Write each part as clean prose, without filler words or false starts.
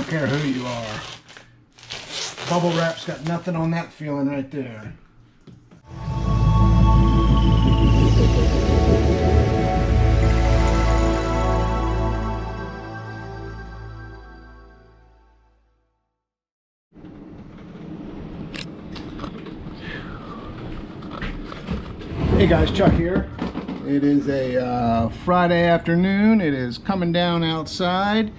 care who you are. Bubble wrap's got nothing on that feeling right there. Hey guys, Chuck here. It is a Friday afternoon. It is coming down outside,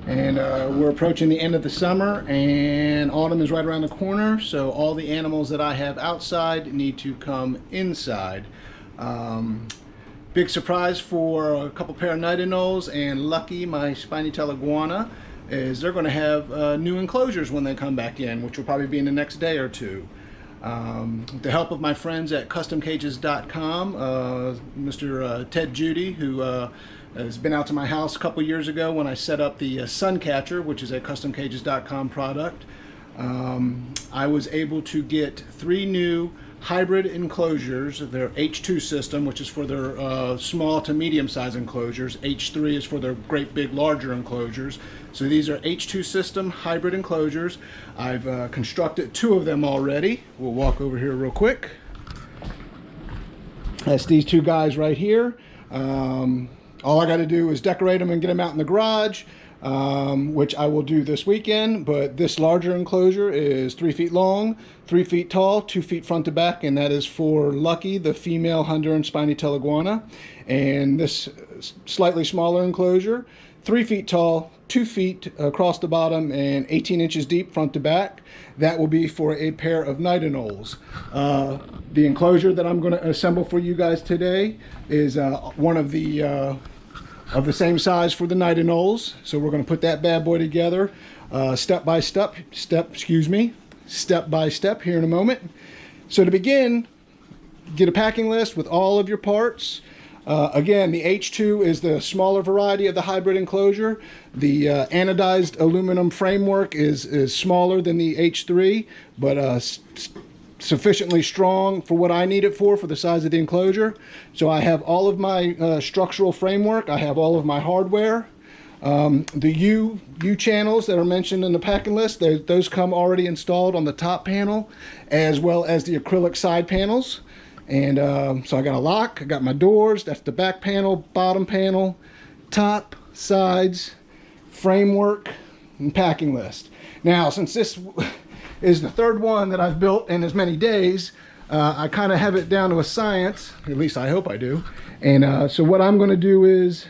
and we're approaching the end of the summer, and autumn is right around the corner. So all the animals that I have outside need to come inside. Big surprise for a couple pair of night anoles and Lucky, my spiny-tailed iguana, is they're going to have new enclosures when they come back in, which will probably be in the next day or two. With the help of my friends at customcages.com, Mr. Ted Judy, who has been out to my house a couple years ago when I set up the sun catcher, which is a customcages.com product. I was able to get 3 new hybrid enclosures. Their H2 system, which is for their small to medium size enclosures. H3 is for their great big larger enclosures. So these are H2 system hybrid enclosures. I've constructed 2 of them already. We'll walk over here real quick. That's these 2 guys right here. All I got to do is decorate them and get them out in the garage, which I will do this weekend. But this larger enclosure is 3 feet long, 3 feet tall, 2 feet front to back, and that is for Lucky, the female Honduran spiny-tailed iguana. And this slightly smaller enclosure, 3 feet tall, 2 feet across the bottom, and 18 inches deep front to back. That will be for a pair of night anoles. The enclosure that I'm going to assemble for you guys today is one of the same size for the night anoles. So we're going to put that bad boy together step by step here in a moment. So to begin, get a packing list with all of your parts. Again, the H2 is the smaller variety of the hybrid enclosure. The anodized aluminum framework is smaller than the H3, but sufficiently strong for what I need it for the size of the enclosure. So I have all of my structural framework. I have all of my hardware. The U channels that are mentioned in the packing list, those come already installed on the top panel, as well as the acrylic side panels. And so I got a lock, I got my doors, that's the back panel, bottom panel, top, sides, framework, and packing list. Now, since this is the 3rd one that I've built in as many days, I kind of have it down to a science, at least I hope I do. And so what I'm going to do is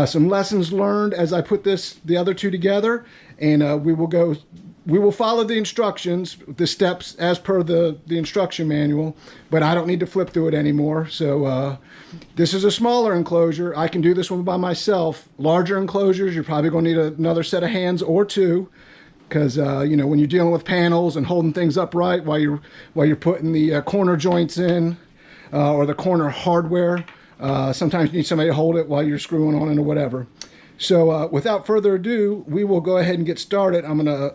some lessons learned as I put the other 2 together, and we will follow the instructions, the steps as per the instruction manual, but I don't need to flip through it anymore. So this is a smaller enclosure. I can do this one by myself. Larger enclosures, you're probably going to need another set of hands or 2, because you know, when you're dealing with panels and holding things upright while you're putting the corner joints in or the corner hardware, sometimes you need somebody to hold it while you're screwing on it or whatever. So without further ado, we will go ahead and get started. I'm going to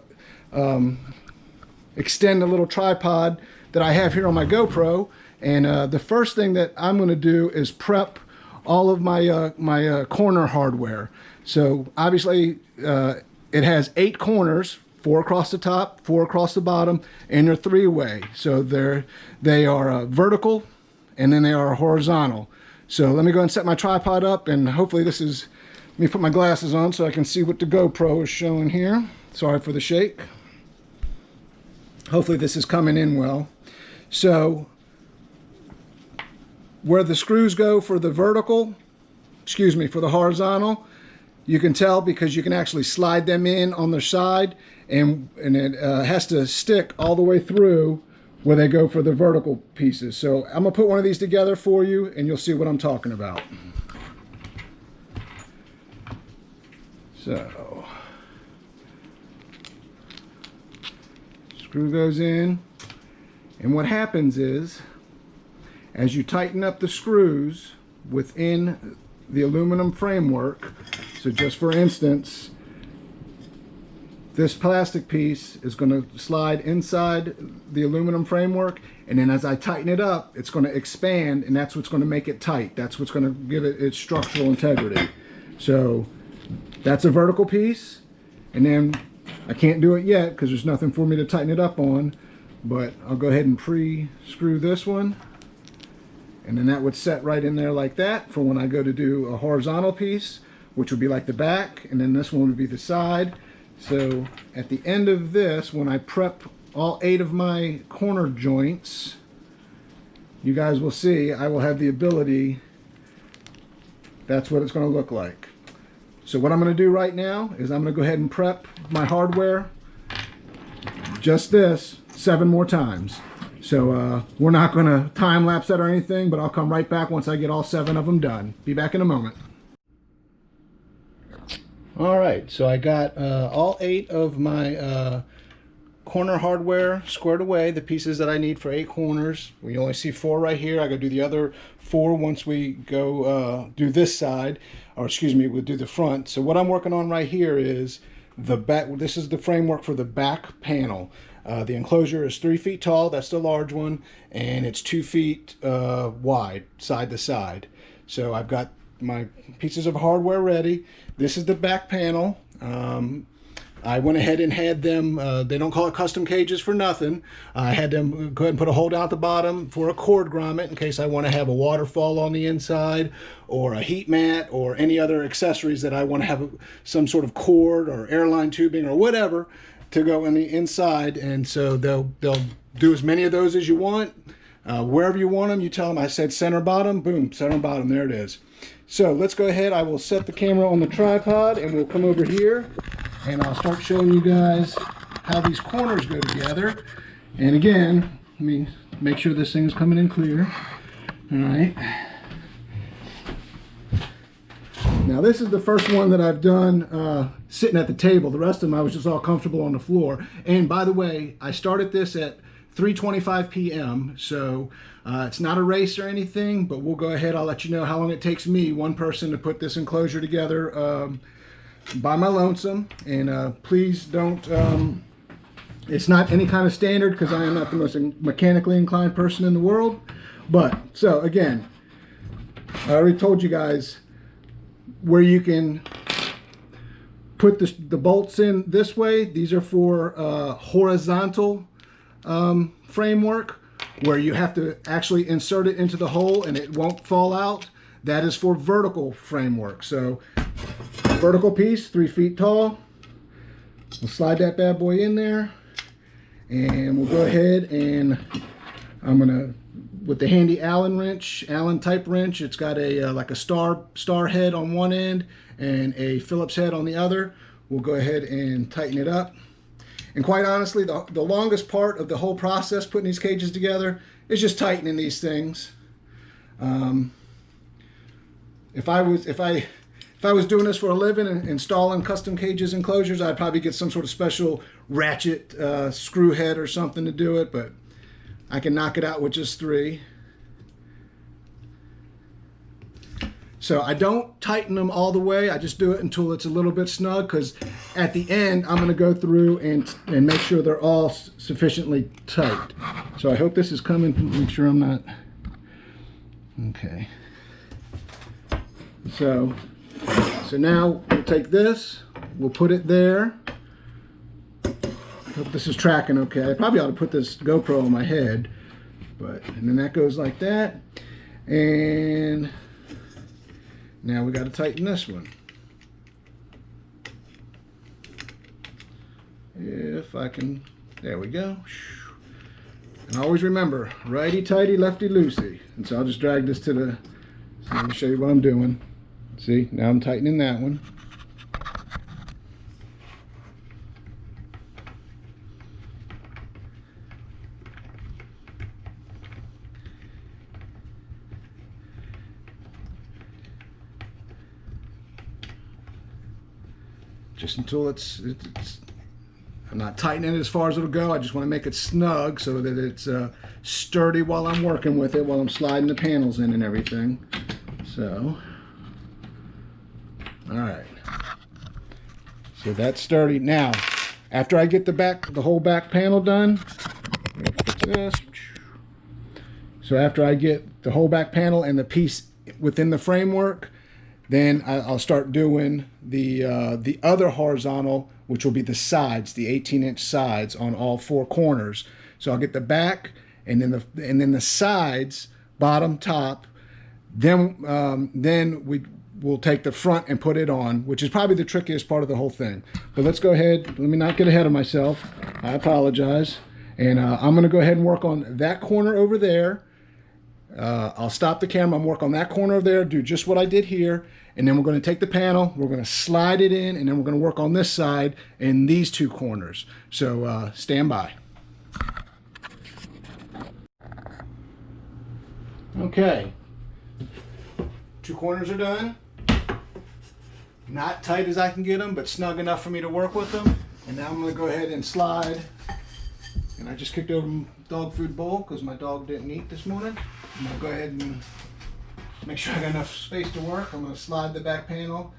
extend a little tripod that I have here on my GoPro, and the first thing that I'm going to do is prep all of my my corner hardware. So obviously it has 8 corners, 4 across the top, 4 across the bottom, and they're 3-way. So they are vertical, and then they are horizontal. So let me go and set my tripod up, and hopefully let me put my glasses on so I can see what the GoPro is showing here. Sorry for the shake. Hopefully this is coming in well. So where the screws go for the for the horizontal, you can tell because you can actually slide them in on their side, and it has to stick all the way through where they go for the vertical pieces. So I'm gonna put one of these together for you, and you'll see what I'm talking about. So screw goes in, and what happens is, as you tighten up the screws within the aluminum framework, so just for instance, this plastic piece is going to slide inside the aluminum framework, and then as I tighten it up, it's going to expand, and that's what's going to make it tight. That's what's going to give it its structural integrity. So that's a vertical piece, And then I can't do it yet because there's nothing for me to tighten it up on, but I'll go ahead and pre-screw this one. And then that would set right in there like that for when I go to do a horizontal piece, which would be like the back, and then this one would be the side. So at the end of this, when I prep all 8 of my corner joints, you guys will see I will have the ability, that's what it's going to look like. So what I'm going to do right now is I'm going to go ahead and prep my hardware, just this, 7 more times. So we're not going to time lapse that or anything, but I'll come right back once I get all 7 of them done. Be back in a moment. All right, so I got all 8 of my corner hardware squared away, the pieces that I need for 8 corners. We only see 4 right here. I gotta do the other 4 once we go do this side, or excuse me, we'll do the front. So what I'm working on right here is the back. This is the framework for the back panel. The enclosure is 3 feet tall, that's the large one, and it's 2 feet wide, side to side. So I've got my pieces of hardware ready. This is the back panel. I went ahead and had them, they don't call it custom cages for nothing. I had them go ahead and put a hole down at the bottom for a cord grommet in case I want to have a waterfall on the inside, or a heat mat, or any other accessories that I want to have some sort of cord or airline tubing or whatever to go in the inside. And so they'll do as many of those as you want. Wherever you want them, you tell them I said center bottom, boom, center bottom, there it is. So let's go ahead, I will set the camera on the tripod and we'll come over here and I'll start showing you guys how these corners go together. And again, let me make sure this thing is coming in clear. All right. Now this is the first one that I've done sitting at the table. The rest of them I was just all comfortable on the floor. And by the way, I started this at 3:25 p.m. so it's not a race or anything, but we'll go ahead. I'll let you know how long it takes me, one person, to put this enclosure together by my lonesome. And please don't, it's not any kind of standard because I am not the most mechanically inclined person in the world. But so again, I already told you guys where you can put the bolts in this way. These are for horizontal framework, where you have to actually insert it into the hole and it won't fall out. That is for vertical framework. So vertical piece, 3 feet tall. We'll slide that bad boy in there, and we'll go ahead and I'm gonna, with the handy Allen type wrench, it's got a like a star head on one end and a Phillips head on the other. We'll go ahead and tighten it up. And quite honestly, the longest part of the whole process putting these cages together is just tightening these things. If I was doing this for a living and installing custom cages enclosures, I'd probably get some sort of special ratchet screw head or something to do it, but I can knock it out with just 3. So I don't tighten them all the way. I just do it until it's a little bit snug, because at the end I'm going to go through and make sure they're all sufficiently tight. So I hope this is coming. Make sure I'm not. Okay. So now we'll take this. We'll put it there. Hope this is tracking okay. I probably ought to put this GoPro on my head, and then that goes like that. And now we got to tighten this one. If I can, there we go. And always remember, righty-tighty, lefty-loosey. And so I'll just drag this to the, so let me show you what I'm doing. See, now I'm tightening that one. Just until it's I'm not tightening it as far as it'll go. I just want to make it snug so that it's sturdy while I'm working with it, while I'm sliding the panels in and everything. So, all right. So that's sturdy. Now, after I get the whole back panel done, fix this. So after I get the whole back panel and the piece within the framework, Then I'll start doing the other horizontal, which will be the sides, the 18-inch sides on all four corners. So I'll get the back and then the sides, bottom, top. Then we'll take the front and put it on, which is probably the trickiest part of the whole thing. But let's go ahead. Let me not get ahead of myself. I apologize. And I'm going to go ahead and work on that corner over there. I'll stop the camera and work on that corner over there, do just what I did here, and then we're going to take the panel, we're going to slide it in, and then we're going to work on this side and these two corners. So stand by. Okay, two corners are done. Not tight as I can get them, but snug enough for me to work with them. And now I'm going to go ahead and slide. And I just kicked over my dog food bowl because my dog didn't eat this morning. I'm going to go ahead and make sure I got enough space to work. I'm going to slide the back panel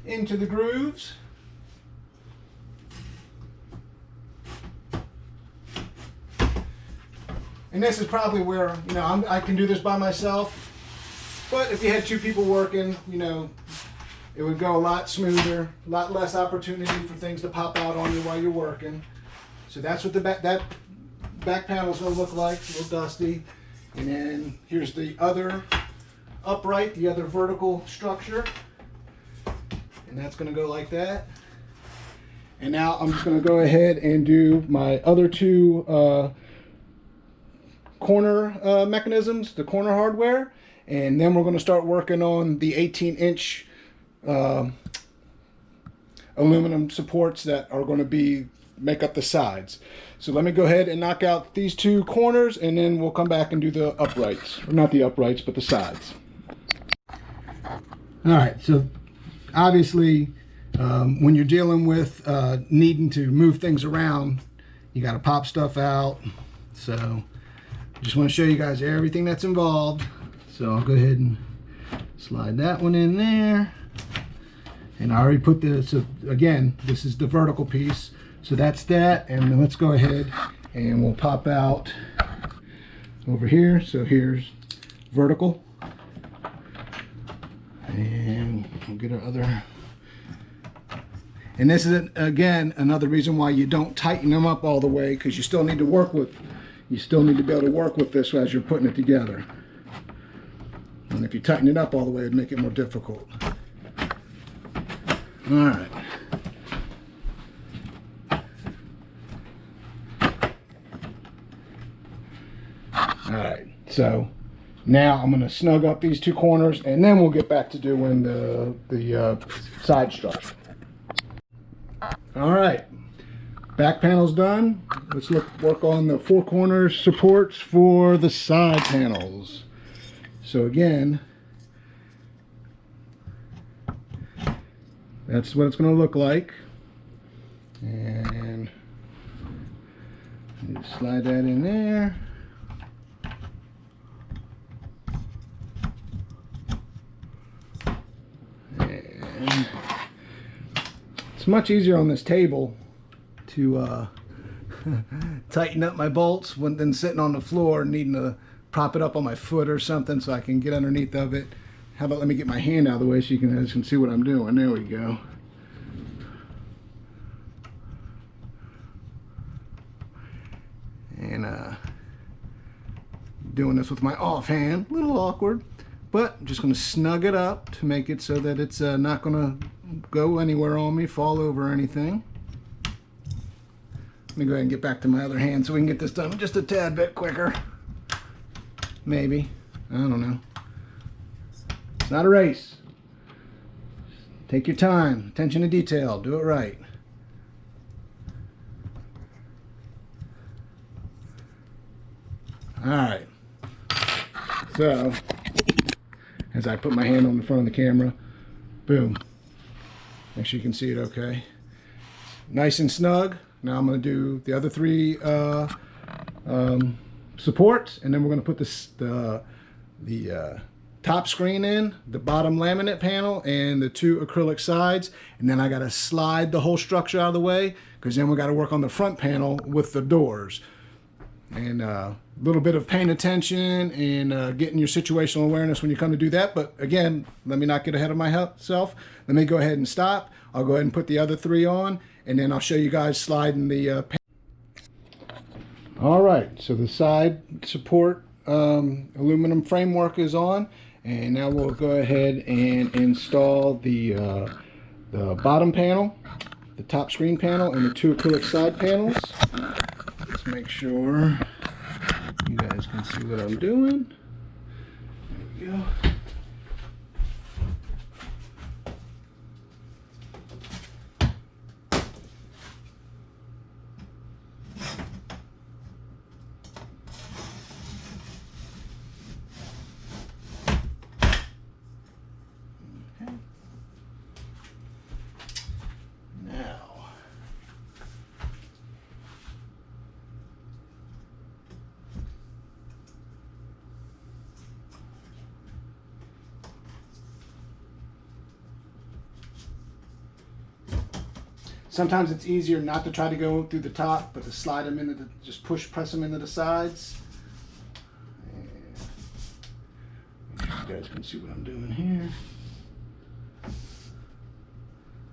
into the grooves. And this is probably where, you know, I can do this by myself. But if you had two people working, you know, it would go a lot smoother, a lot less opportunity for things to pop out on you while you're working. So that's what that back panel is going to look like, a little dusty. And then here's the other upright, the other vertical structure. And that's going to go like that. And now I'm just going to go ahead and do my other two corner mechanisms, the corner hardware. And then we're going to start working on the 18-inch aluminum supports that are going to make up the sides. So let me go ahead and knock out these two corners, and then we'll come back and do the uprights. Or not the uprights, but the sides. All right, so obviously when you're dealing with needing to move things around, you got to pop stuff out. So I just want to show you guys everything that's involved. So I'll go ahead and slide that one in there. And I already put this, so again, this is the vertical piece. So that's that, and then let's go ahead and we'll pop out over here. So here's vertical. And we'll get our other. And this is, again, another reason why you don't tighten them up all the way, because you still need to work with, you still need to be able to work with this as you're putting it together. And if you tighten it up all the way, it'd make it more difficult. All right. All right, so now I'm going to snug up these two corners, and then we'll get back to doing the side structure. All right, back panel's done. Let's work on the four corner supports for the side panels. So again, that's what it's going to look like. And just slide that in there. And it's much easier on this table to tighten up my bolts than sitting on the floor and needing to prop it up on my foot or something so I can get underneath of it. How about let me get my hand out of the way so you guys can see what I'm doing. There we go. And doing this with my offhand, a little awkward, but I'm just going to snug it up to make it so that it's not going to go anywhere on me, fall over or anything. Let me go ahead and get back to my other hand so we can get this done just a tad bit quicker. Maybe. I don't know. It's not a race. Take your time. Attention to detail. Do it right. Alright. So, as I put my hand on the front of the camera, boom. Make sure you can see it okay. Nice and snug. Now I'm going to do the other three supports, and then we're going to put the top screen in, the bottom laminate panel, and the two acrylic sides. And then I got to slide the whole structure out of the way, because then we got to work on the front panel with the doors. and a little bit of paying attention and getting your situational awareness when you come to do that. But again, let me not get ahead of myself. Let me go ahead and stop. I'll go ahead and put the other 3 on, and then I'll show you guys sliding the All right, so the side support aluminum framework is on, and now we'll go ahead and install the bottom panel, the top screen panel, and the 2 acrylic side panels. Let's make sure you guys can see what I'm doing. There we go. Sometimes it's easier not to try to go through the top, but to slide them into just press them into the sides. And you guys can see what I'm doing here.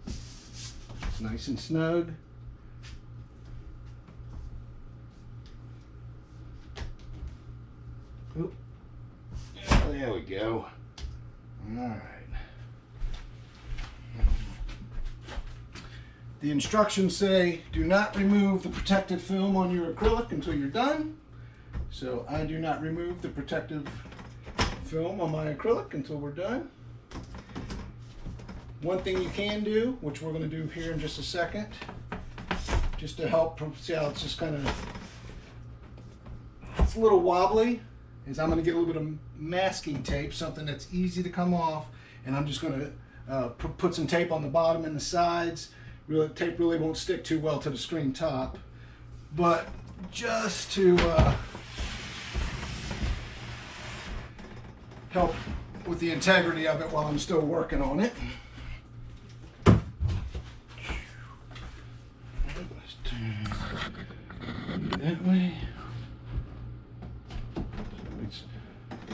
It's nice and snug. Oop. Oh, there we go. All right. The instructions say, do not remove the protective film on your acrylic until you're done. So I do not remove the protective film on my acrylic until we're done. One thing you can do, which we're going to do here in just a second, just to help, see how it's just kind of, it's a little wobbly, is I'm going to get a little bit of masking tape, something that's easy to come off, and I'm just going to put some tape on the bottom and the sides. Really, tape really won't stick too well to the screen top, but just to help with the integrity of it while I'm still working on it. Let's turn that way. Let's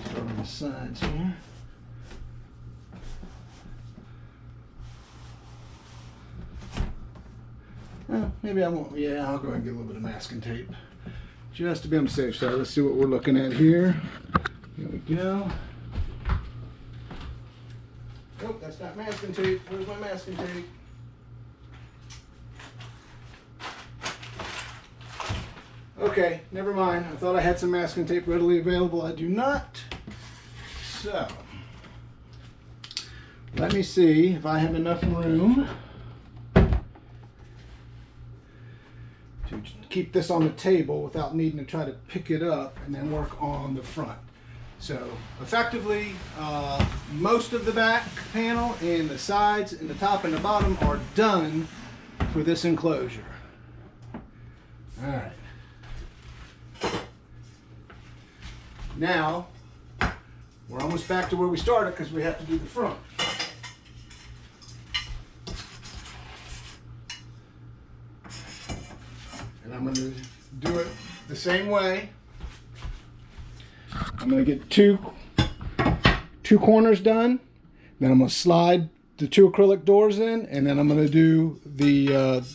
start on the sides here. Maybe I won't. Yeah, I'll go ahead and get a little bit of masking tape just to be on the safe side. Let's see what we're looking at here. Here we go. Nope, that's not masking tape. Where's my masking tape? Okay, never mind. I thought I had some masking tape readily available. I do not. So, let me see if I have enough room to keep this on the table without needing to try to pick it up and then work on the front. So effectively, most of the back panel and the sides and the top and the bottom are done for this enclosure. All right. Now, we're almost back to where we started because we have to do the front. And I'm going to do it the same way. I'm going to get two corners done. Then I'm going to slide the 2 acrylic doors in, and then I'm going to do the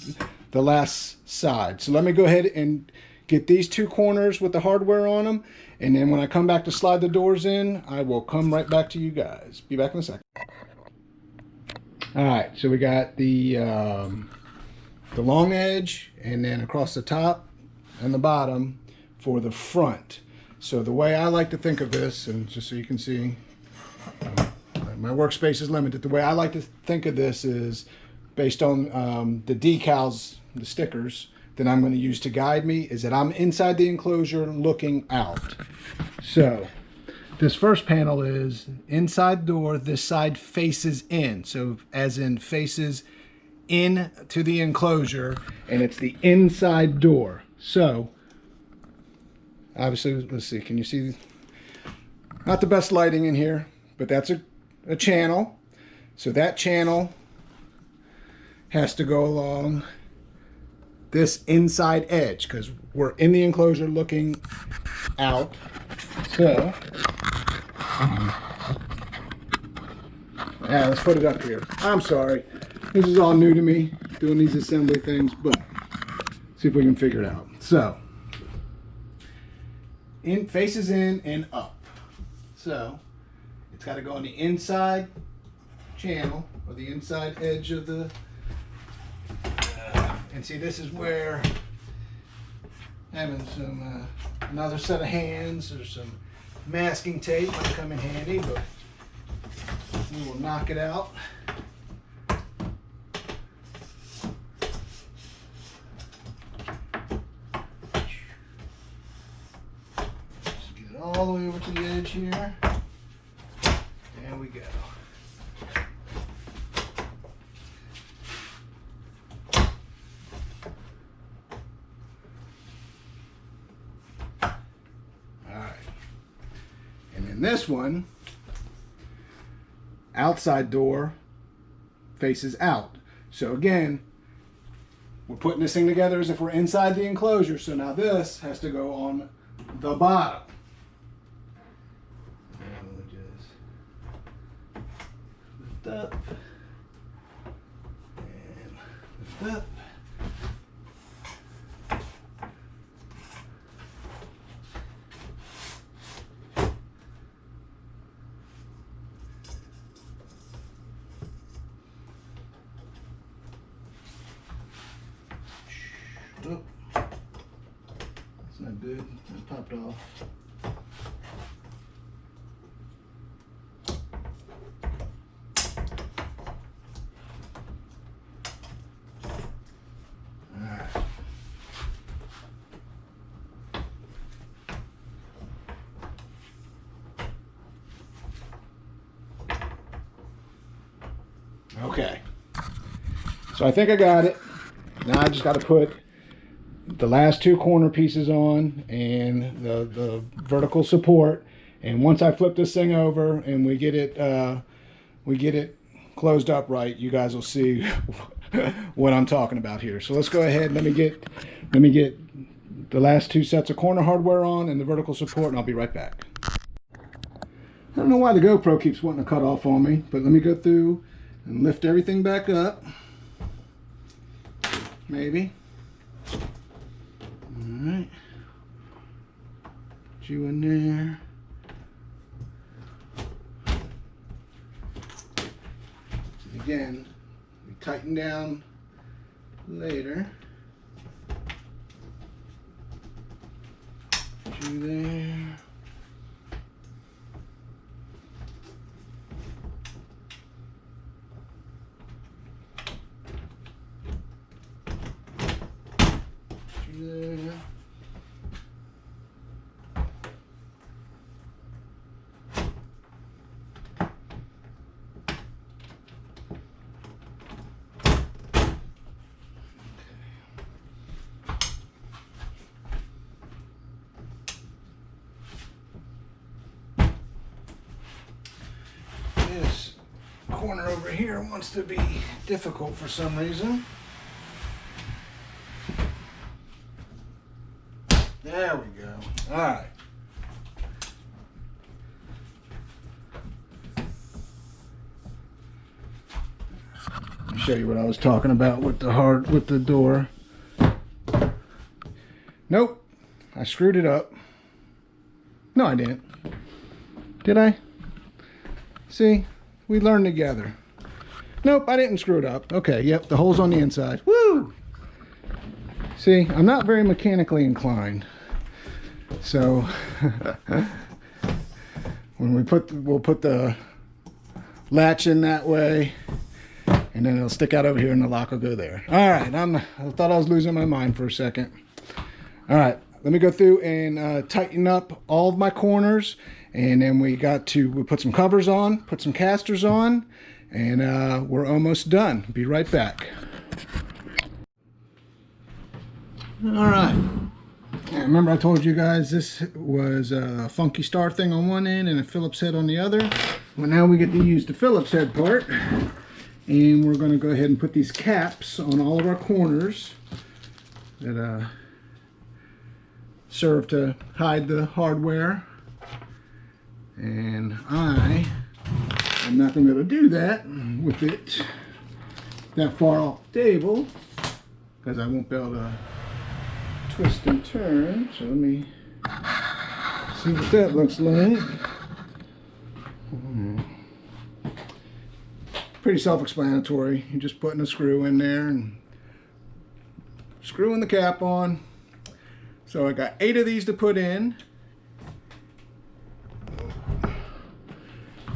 last side. So let me go ahead and get these 2 corners with the hardware on them, and then when I come back to slide the doors in, I will come right back to you guys. Be back in a second. All right, so we got the long edge, and then across the top and the bottom for the front. So the way I like to think of this, and just so you can see, my workspace is limited. The way I like to think of this is based on the decals, the stickers that I'm going to use to guide me, is that I'm inside the enclosure looking out. So this first panel is inside door, this side faces in. So as in faces in to the enclosure, and it's the inside door. So obviously, let's see, can you see? Not the best lighting in here, but that's a channel. So that channel has to go along this inside edge because we're in the enclosure looking out. So, yeah, let's put it up here. I'm sorry. This is all new to me, doing these assembly things, but see if we can figure it out. So, faces in and up. So, it's got to go on the inside channel or the inside edge of the and see, this is where having some another set of hands or some masking tape might come in handy, but we will knock it out. Just get it all the way over to the edge here. There we go. This one, outside door faces out. So again, we're putting this thing together as if we're inside the enclosure. So now this has to go on the bottom. And we'll just lift up and lift up. Oh, that's not good. It popped off. All right. Okay. So I think I got it. Now I just got to put the last two corner pieces on and the vertical support, and once I flip this thing over and we get it closed up right, you guys will see what I'm talking about here. So let's go ahead. Let me get the last two sets of corner hardware on and the vertical support, and I'll be right back. I don't know why the GoPro keeps wanting to cut off on me, but let me go through and lift everything back up. Maybe. Alright. Put you in there. Again, we tighten down later. Put you there. There. This corner over here wants to be difficult for some reason. There we go. All right. Let me show you what I was talking about with the door. Nope. I screwed it up. No, I didn't. Did I? See? We learned together. Nope, I didn't screw it up. Okay, yep, the hole's on the inside. Woo! See, I'm not very mechanically inclined. So when we'll put the latch in that way, and then it'll stick out over here and the lock will go there. All right, I thought I was losing my mind for a second. All right, let me go through and tighten up all of my corners, and then we put some covers on, put some casters on, and we're almost done. Be right back. All right. And remember I told you guys this was a funky star thing on one end and a Phillips head on the other. Well, now we get to use the Phillips head part, and we're going to go ahead and put these caps on all of our corners. that serve to hide the hardware. And I'm not going to be able to do that with it that far off the table because I won't be able to twist and turn. So let me see what that looks like. Pretty self-explanatory. You're just putting a screw in there and screwing the cap on. So I got 8 of these to put in.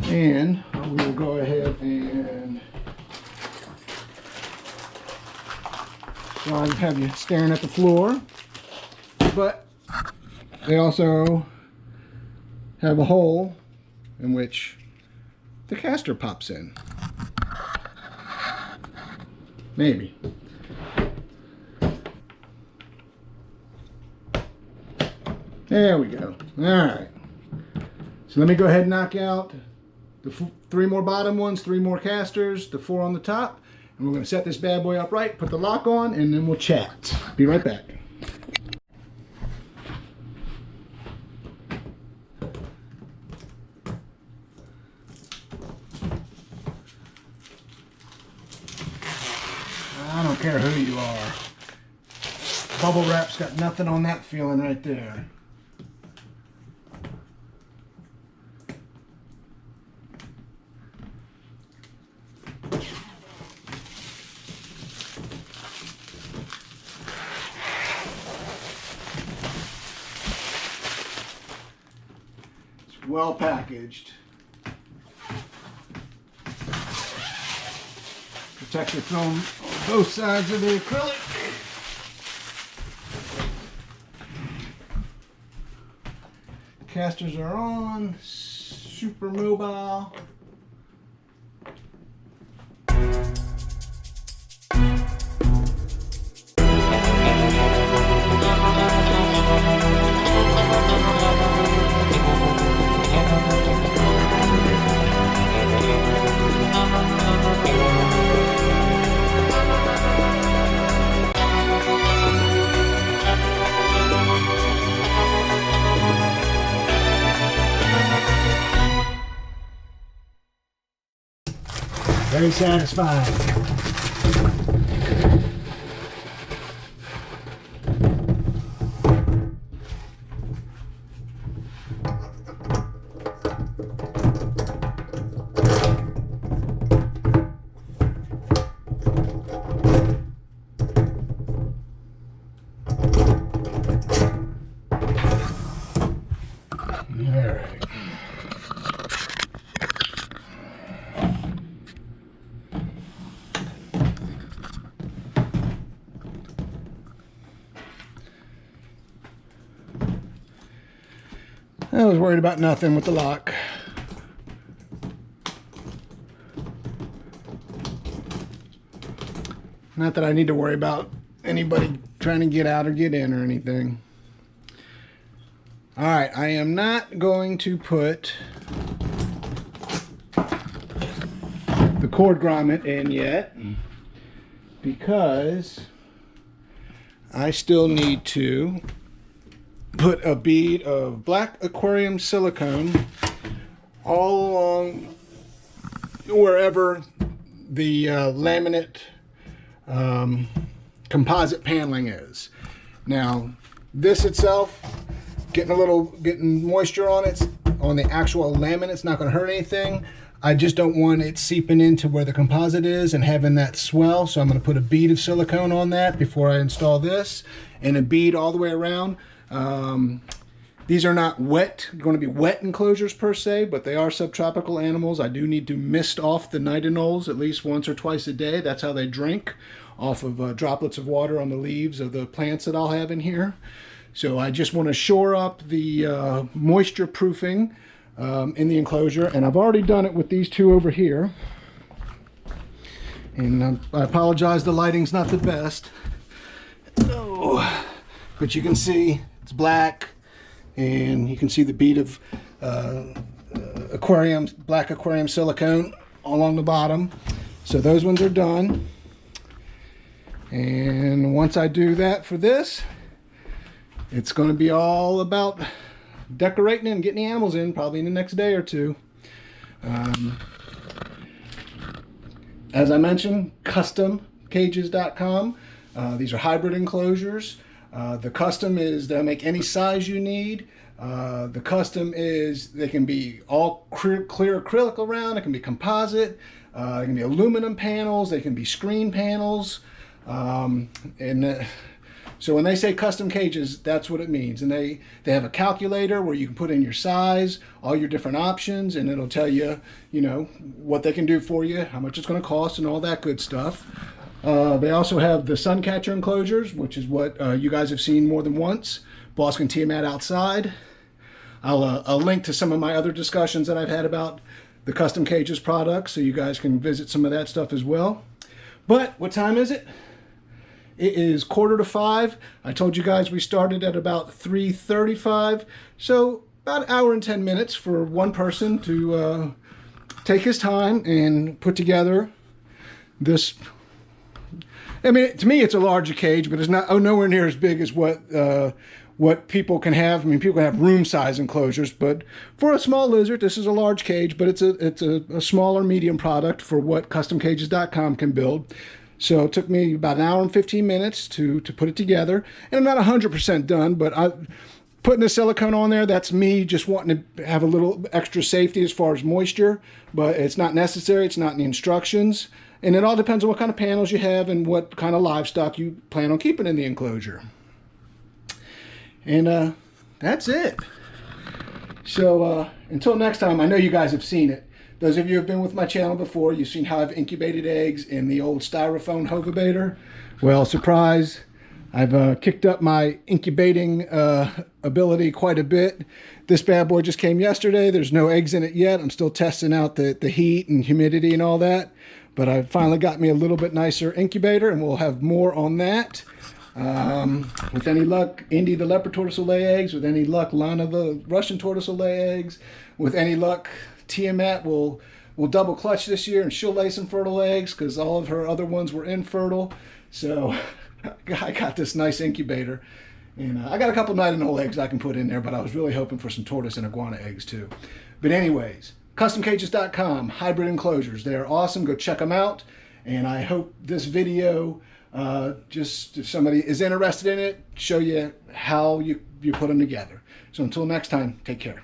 And we will go ahead and I have you staring at the floor, but they also have a hole in which the caster pops in. Maybe. There we go. All right. So let me go ahead and knock out the 3 more bottom ones, 3 more casters, the 4 on the top, and we're going to set this bad boy upright, put the lock on, and then we'll chat. Be right back. I don't care who you are. Bubble wrap's got nothing on that feeling right there. Well packaged. Protective film on both sides of the acrylic. Casters are on, super mobile. Very satisfying. I was worried about nothing with the lock. Not that I need to worry about anybody trying to get out or get in or anything. Alright, I am not going to put the cord grommet in yet because I still need to put a bead of black aquarium silicone all along wherever the laminate composite paneling is. Now this itself, getting moisture on it, on the actual laminate, it's not going to hurt anything. I just don't want it seeping into where the composite is and having that swell, so I'm going to put a bead of silicone on that before I install this, and a bead all the way around. These are not going to be wet enclosures per se, but they are subtropical animals. I do need to mist off the nitinols at least once or twice a day. That's how they drink, off of droplets of water on the leaves of the plants that I'll have in here. So I just want to shore up the moisture proofing in the enclosure, and I've already done it with these 2 over here. And I apologize, the lighting's not the best. Oh, but you can see it's black, and you can see the bead of black aquarium silicone along the bottom. So those ones are done. And once I do that for this, it's going to be all about decorating and getting the animals in probably in the next day or two. As I mentioned, customcages.com. These are hybrid enclosures. The custom is they'll make any size you need. The custom is they can be all clear acrylic around. It can be composite. It can be aluminum panels. They can be screen panels. So when they say custom cages, that's what it means. And they have a calculator where you can put in your size, all your different options, and it'll tell you, you know, what they can do for you, how much it's going to cost, and all that good stuff. They also have the sun catcher enclosures, which is what you guys have seen more than once. Boss can tee them at outside. I'll link to some of my other discussions that I've had about the custom cages products, so you guys can visit some of that stuff as well. But what time is it? It is 4:45. I told you guys we started at about 3:35, so about an hour and 10 minutes for one person to take his time and put together this. I mean, to me, it's a larger cage, but it's not nowhere near as big as what people can have. I mean, people can have room-size enclosures, but for a small lizard, this is a large cage, but it's a smaller medium product for what customcages.com can build. So it took me about an hour and 15 minutes to put it together. And I'm not 100% done, but putting the silicone on there, that's me just wanting to have a little extra safety as far as moisture, but it's not necessary. It's not in the instructions. And it all depends on what kind of panels you have and what kind of livestock you plan on keeping in the enclosure. And that's it. So until next time, I know you guys have seen it. Those of you who have been with my channel before, you've seen how I've incubated eggs in the old styrofoam hovabator. Well, surprise, I've kicked up my incubating ability quite a bit. This bad boy just came yesterday. There's no eggs in it yet. I'm still testing out the heat and humidity and all that. But I finally got me a little bit nicer incubator, and we'll have more on that. With any luck, Indy the leopard tortoise will lay eggs. With any luck, Lana the Russian tortoise will lay eggs. With any luck, Tiamat will double clutch this year, and she'll lay some fertile eggs because all of her other ones were infertile. So I got this nice incubator, and I got a couple night-and-old eggs I can put in there, but I was really hoping for some tortoise and iguana eggs too. But anyways, customcages.com, hybrid enclosures. They're awesome. Go check them out. And I hope this video, just if somebody is interested in it, show you how you put them together. So until next time, take care.